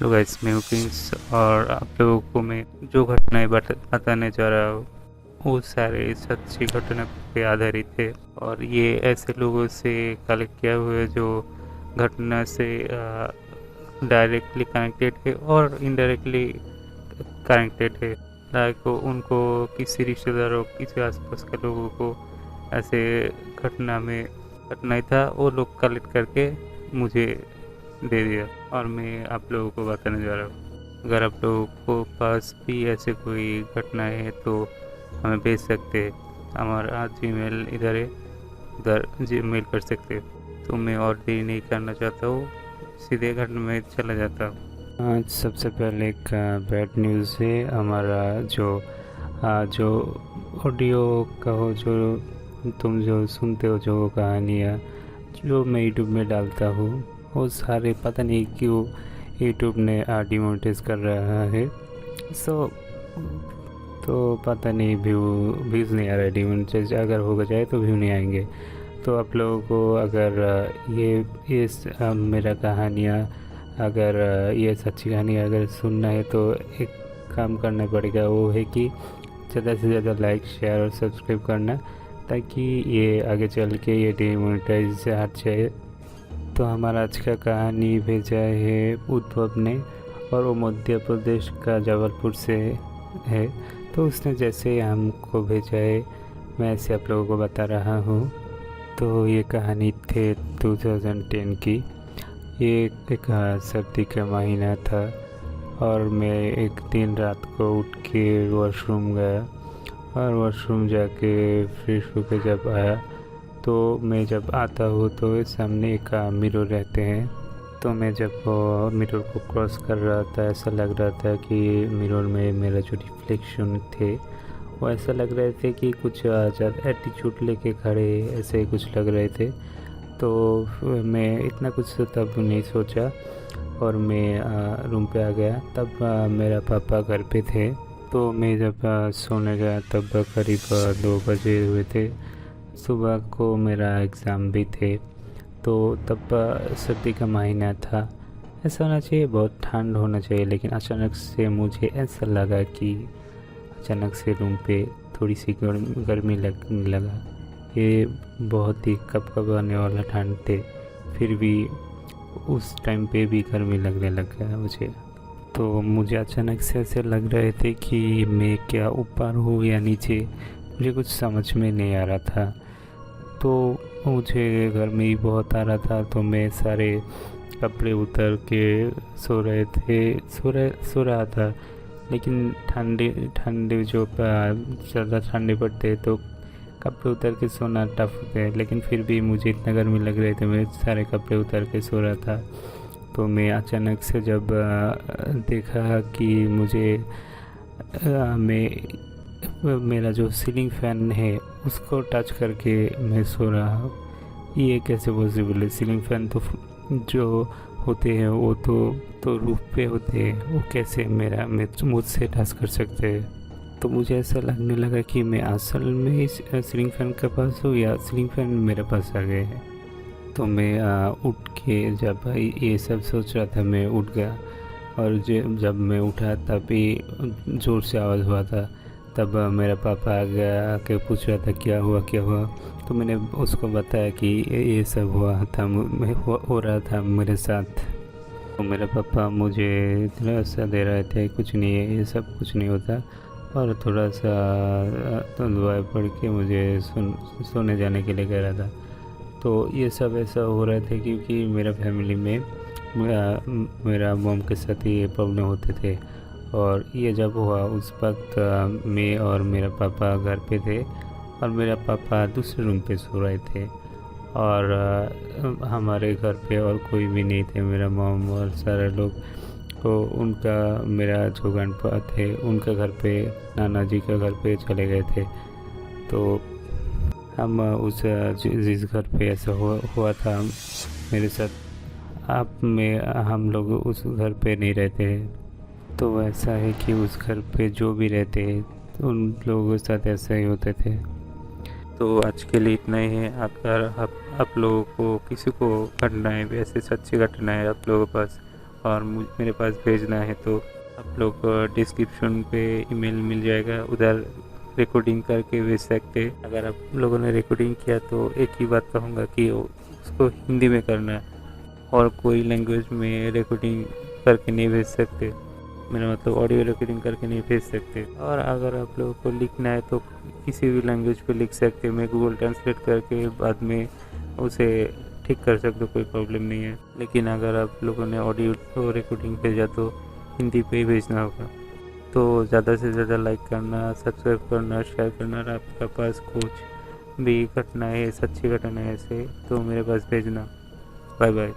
Hello guys, मैं Prince और आप लोगों को मैं जो घटनाएं बताने जा रहा हूँ वो सारे सच्ची घटना पे आधारित है। और ये ऐसे लोगों से कलेक्ट किया हुआ है जो घटना से डायरेक्टली कनेक्टेड है और इनडायरेक्टली कनेक्टेड है। लाइक उनको किसी रिश्तेदारों किसी आसपास के लोगों को ऐसे घटना था, वो लोग कलेक्ट करके मुझे दे दिया और मैं आप लोगों को बताने जा रहा हूँ। अगर आप लोगों को पास भी ऐसे कोई घटना है तो हमें भेज सकते हैं। हमारा जीमेल इधर है, उधर जीमेल कर सकते हैं। तो मैं और देरी नहीं करना चाहता हूँ, सीधे घटना में चला जाता हूँ। आज सबसे पहले एक बैड न्यूज़ है। हमारा जो ऑडियो कहो, जो तुम जो सुनते हो, जो कहानियाँ जो मैं यूट्यूब में डालता हूँ, वो सारे पता नहीं क्यों यूट्यूब ने डिमोनेटाइज कर रहा है। सो तो पता नहीं व्यूज़ नहीं आ रहा है। डिमोनेटाइज अगर हो जाए तो व्यू नहीं आएंगे। तो आप लोगों को अगर मेरा कहानियाँ, अगर ये सच्ची कहानी अगर सुनना है तो एक काम करना पड़ेगा, वो है कि ज़्यादा से ज़्यादा लाइक, शेयर और सब्सक्राइब करना, ताकि ये आगे चल के ये डिमोनेटाइज से हट जाए। तो हमारा आज का कहानी भेजा है उद्धव ने, और वो मध्य प्रदेश का जबलपुर से है। तो उसने जैसे हमको भेजा है, मैं ऐसे आप लोगों को बता रहा हूँ। तो ये कहानी थे 2010 की। ये एक सर्दी का महीना था और मैं एक दिन रात को उठ के वॉशरूम गया, और वॉशरूम जाके फ्रेश होकर जब आया तो मैं जब आता हूँ तो सामने एक मिरर रहते हैं। तो मैं जब मिरर को क्रॉस कर रहा था, ऐसा लग रहा था कि मिरर में मेरा जो रिफ्लेक्शन थे वो ऐसा लग रहे थे कि कुछ ज़्यादा एटीट्यूड लेके खड़े, ऐसे ही कुछ लग रहे थे। तो मैं इतना कुछ तब नहीं सोचा और मैं रूम पे आ गया। तब मेरा पापा घर पे थे। तो मैं जब सोने गया तब करीब 2 बजे हुए थे। सुबह को मेरा एग्ज़ाम भी थे। तो तब सर्दी का महीना था। ऐसा होना चाहिए, बहुत ठंड होना चाहिए, लेकिन अचानक से मुझे ऐसा लगा कि अचानक से रूम पे थोड़ी सी गर्मी लगने लगा। ये बहुत ही कपकपाने वाला ठंड थे, फिर भी उस टाइम पे भी गर्मी लगने लग गया मुझे। तो मुझे अचानक से ऐसे लग रहे थे कि मैं क्या ऊपर हूँ या नीचे, मुझे कुछ समझ में नहीं आ रहा था। तो मुझे गर्मी बहुत आ रहा था, तो मैं सारे कपड़े उतर के सो रहा था। लेकिन ठंडे जो ज़्यादा ठंडे पड़ते तो कपड़े उतर के सोना टफ होता है, लेकिन फिर भी मुझे इतना गर्मी लग रही थी, मैं सारे कपड़े उतर के सो रहा था। तो मैं अचानक से जब देखा कि मुझे मेरा जो सीलिंग फ़ैन है उसको टच करके मैं सो रहा हूँ। ये कैसे पॉसिबल है? सीलिंग फ़ैन तो जो होते हैं वो तो रूफ पे होते हैं, वो कैसे मुझसे टच कर सकते हैं? तो मुझे ऐसा लगने लगा कि मैं असल में इस सीलिंग फ़ैन के पास हूँ या सीलिंग फ़ैन मेरे पास आ गए हैं। तो मैं उठ के जब ये सब सोच रहा था, मैं उठ गया। और जब मैं उठा तभी ज़ोर से आवाज़ हुआ था। तब मेरा पापा आ गया, आके पूछ रहा था क्या हुआ क्या हुआ। तो मैंने उसको बताया कि ये सब हुआ था, हो रहा था मेरे साथ। तो मेरे पापा मुझे दिलासा दे रहे थे, कुछ नहीं है, ये सब कुछ नहीं होता, और थोड़ा सा तो दुआएं पढ़ के मुझे सोने जाने के लिए कह रहा था। तो ये सब ऐसा हो रहा था क्योंकि मेरा फैमिली में मेरा मॉम के साथ ये प्रॉब्लम होते थे। और ये जब हुआ उस वक्त मैं और मेरा पापा घर पे थे, और मेरा पापा दूसरे रूम पे सो रहे थे। और हमारे घर पे और कोई भी नहीं थे, मेरा मॉम और सारे लोग। तो उनका, मेरा जो ग्रैंडपा थे उनका घर पे, नाना जी का घर पे चले गए थे। तो हम जिस घर पे ऐसा हुआ था मेरे साथ, हम लोग उस घर पे नहीं रहते हैं। तो ऐसा है कि उस घर पे जो भी रहते हैं तो उन लोगों के साथ ऐसा ही होते थे। तो आज के लिए इतना ही है। अगर आप लोगों को किसी को घटनाएं, ऐसे सच्ची घटनाएं आप लोगों के पास और मेरे पास भेजना है तो आप लोग डिस्क्रिप्शन पे ईमेल मिल जाएगा, उधर रिकॉर्डिंग करके भेज सकते। अगर आप लोगों ने रिकॉर्डिंग किया तो एक ही बात कहूँगा कि उसको हिंदी में करना है और कोई लैंग्वेज में रिकॉर्डिंग करके नहीं भेज सकते। मेरा मतलब ऑडियो रिकॉर्डिंग करके नहीं भेज सकते। और अगर आप लोगों को लिखना है तो किसी भी लैंग्वेज पे लिख सकते, मैं गूगल ट्रांसलेट करके बाद में उसे ठीक कर सकते, कोई प्रॉब्लम नहीं है। लेकिन अगर आप लोगों ने ऑडियो रिकॉर्डिंग भेजा तो हिंदी पे ही भेजना होगा। तो ज़्यादा से ज़्यादा लाइक करना, सब्सक्राइब करना, शेयर करना। और आपके पास कुछ भी घटना है, सच्ची घटना है ऐसे, तो मेरे पास भेजना। Bye bye.